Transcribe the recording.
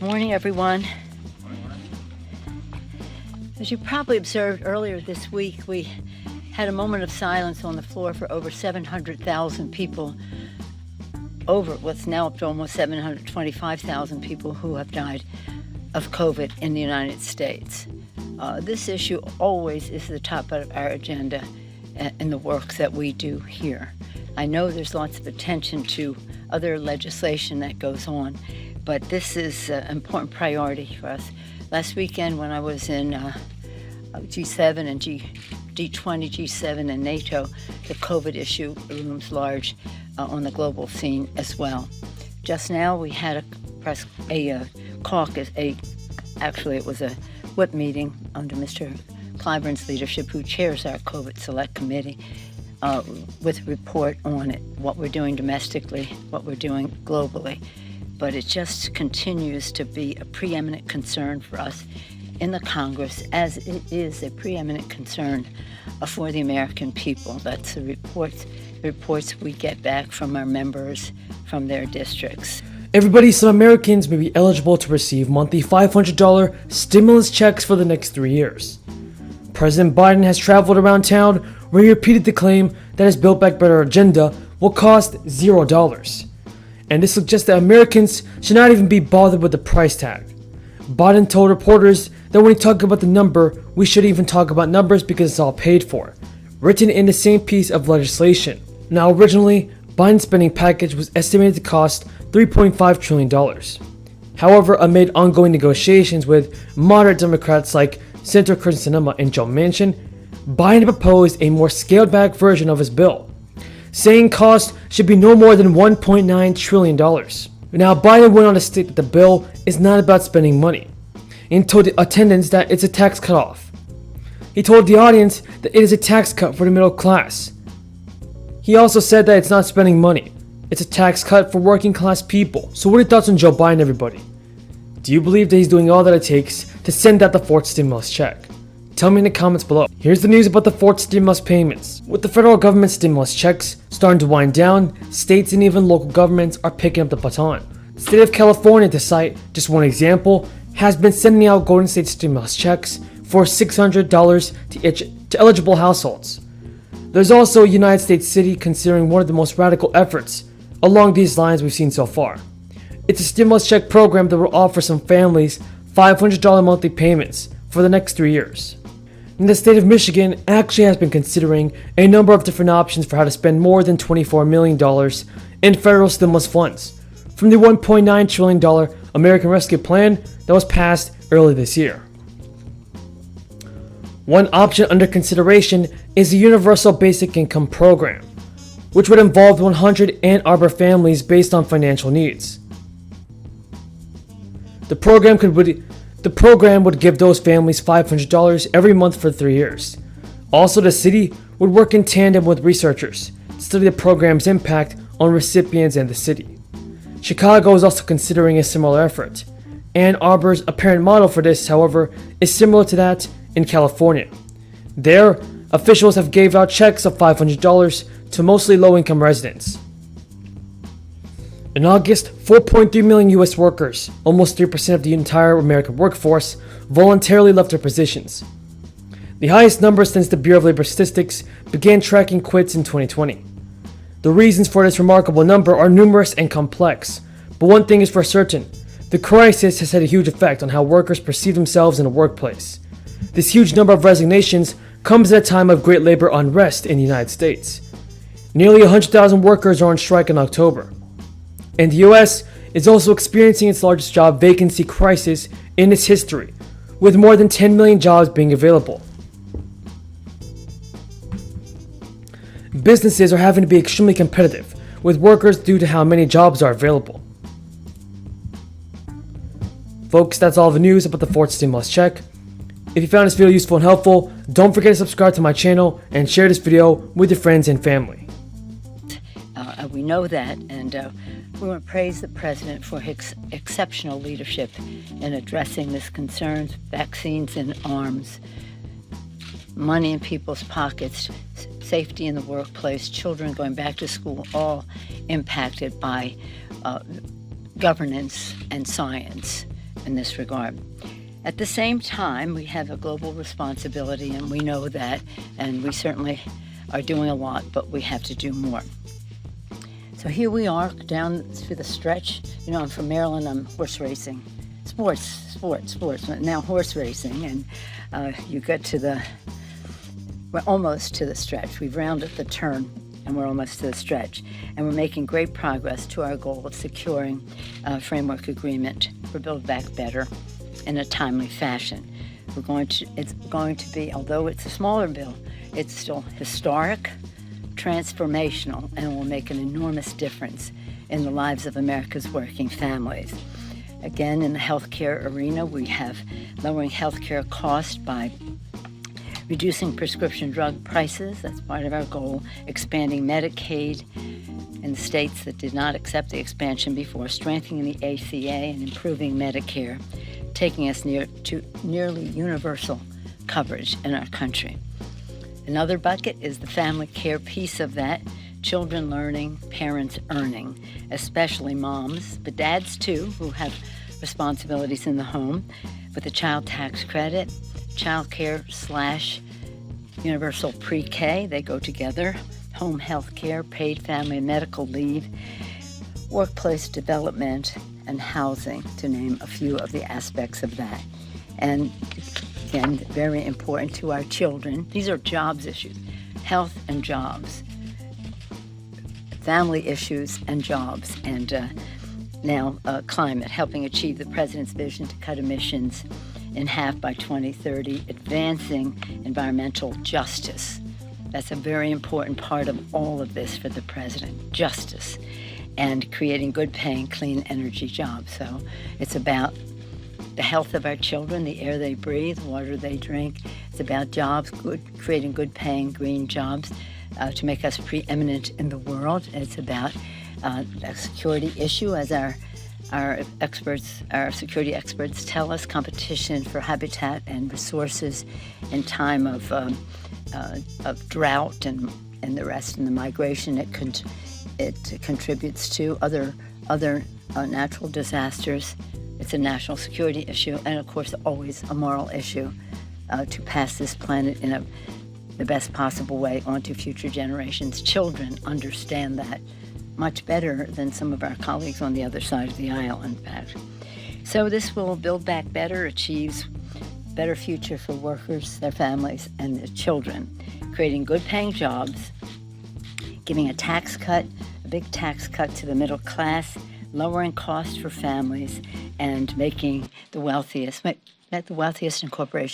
Morning, everyone. As you probably observed earlier this week, we had a moment of silence on the floor for over 700,000 people, over what's now up to almost 725,000 people who have died of COVID in the United States. This issue always is the top of our agenda in the work that we do here. I know there's lots of attention to other legislation that goes on, but this is an important priority for us. Last weekend when I was in G7 and G20, G7 and NATO, the COVID issue looms large on the global scene as well. Just now we had actually it was a whip meeting under Mr. Clyburn's leadership, who chairs our COVID Select Committee, with a report on it, what we're doing domestically, what we're doing globally. But it just continues to be a preeminent concern for us in the Congress, as it is a preeminent concern for the American people. That's the reports we get back from our members from their districts. Everybody, some Americans may be eligible to receive monthly $500 stimulus checks for the next 3 years. President Biden has traveled around town where he repeated the claim that his Build Back Better agenda will cost $0. And this suggests that Americans should not even be bothered with the price tag. Biden told reporters that when we talk about the number, we should even talk about numbers because it's all paid for, written in the same piece of legislation. Now, originally, Biden's spending package was estimated to cost $3.5 trillion. However, amid ongoing negotiations with moderate Democrats like Senator Kyrsten Sinema and Joe Manchin, Biden proposed a more scaled-back version of his bill, saying cost should be no more than $1.9 trillion. Now, Biden went on to state that the bill is not about spending money, and told the attendants that it's a tax cutoff. He told the audience that it is a tax cut for the middle class. He also said that it's not spending money, it's a tax cut for working class people. So what are your thoughts on Joe Biden, everybody? Do you believe that he's doing all that it takes to send out the fourth stimulus check? Tell me in the comments below. Here's the news about the fourth stimulus payments. With the federal government stimulus checks starting to wind down, states and even local governments are picking up the baton. The state of California, to cite just one example, has been sending out Golden State stimulus checks for $600 to eligible households. There's also a United States city considering one of the most radical efforts along these lines we've seen so far. It's a stimulus check program that will offer some families $500 monthly payments for the next 3 years. And the state of Michigan actually has been considering a number of different options for how to spend more than $24 million in federal stimulus funds from the $1.9 trillion American Rescue Plan that was passed early this year. One option under consideration is the Universal Basic Income Program, which would involve 100 Ann Arbor families based on financial needs. The program would give those families $500 every month for 3 years. Also, the city would work in tandem with researchers to study the program's impact on recipients and the city. Chicago is also considering a similar effort. Ann Arbor's apparent model for this, however, is similar to that in California. There, officials have gave out checks of $500 to mostly low-income residents. In August, 4.3 million U.S. workers, almost 3% of the entire American workforce, voluntarily left their positions. The highest number since the Bureau of Labor Statistics began tracking quits in 2020. The reasons for this remarkable number are numerous and complex, but one thing is for certain: the crisis has had a huge effect on how workers perceive themselves in the workplace. This huge number of resignations comes at a time of great labor unrest in the United States. Nearly 100,000 workers are on strike in October. And the U.S. is also experiencing its largest job vacancy crisis in its history, with more than 10 million jobs being available. Businesses are having to be extremely competitive with workers due to how many jobs are available. Folks, that's all the news about the fourth stimulus check. If you found this video useful and helpful, don't forget to subscribe to my channel and share this video with your friends and family. We know that, and we want to praise the President for his exceptional leadership in addressing this concern: vaccines in arms, money in people's pockets, safety in the workplace, children going back to school, all impacted by governance and science. in this regard. At the same time, we have a global responsibility, and we know that, and we certainly are doing a lot, but we have to do more. So here we are down through the stretch. You know, I'm from Maryland, I'm horse racing. Sports, now horse racing, and you get to we're almost to the stretch. We've rounded the turn, and we're almost to the stretch. And we're making great progress to our goal of securing a framework agreement for Build Back Better in a timely fashion. It's going to be, although it's a smaller bill, it's still historic, transformational, and will make an enormous difference in the lives of America's working families. Again, in the healthcare arena, we have lowering healthcare costs by reducing prescription drug prices. That's part of our goal. Expanding Medicaid in the states that did not accept the expansion before, strengthening the ACA and improving Medicare, taking us to nearly universal coverage in our country. Another bucket is the family care piece of that. Children learning, parents earning, especially moms, but dads too, who have responsibilities in the home, with a child tax credit, child care / universal pre-K, they go together, home health care, paid family and medical leave, workplace development, and housing, to name a few of the aspects of that. And again, very important to our children. These are jobs issues, health and jobs, family issues and jobs, and now climate, helping achieve the President's vision to cut emissions in half by 2030, advancing environmental justice. That's a very important part of all of this for the President, justice, and creating good-paying, clean energy jobs. So it's about the health of our children, the air they breathe, water they drink. It's about jobs, creating good-paying, green jobs to make us preeminent in the world. It's about a security issue, as our security experts tell us, competition for habitat and resources in time of drought and the rest, and the migration it contributes to, other natural disasters. It's a national security issue, and of course always a moral issue to pass this planet in the best possible way onto future generations. Children understand that much better than some of our colleagues on the other side of the aisle, in fact. So this will Build Back Better, achieves better future for workers, their families, and their children, creating good-paying jobs, giving a tax cut, a big tax cut to the middle class, lowering costs for families, and making the wealthiest in corporations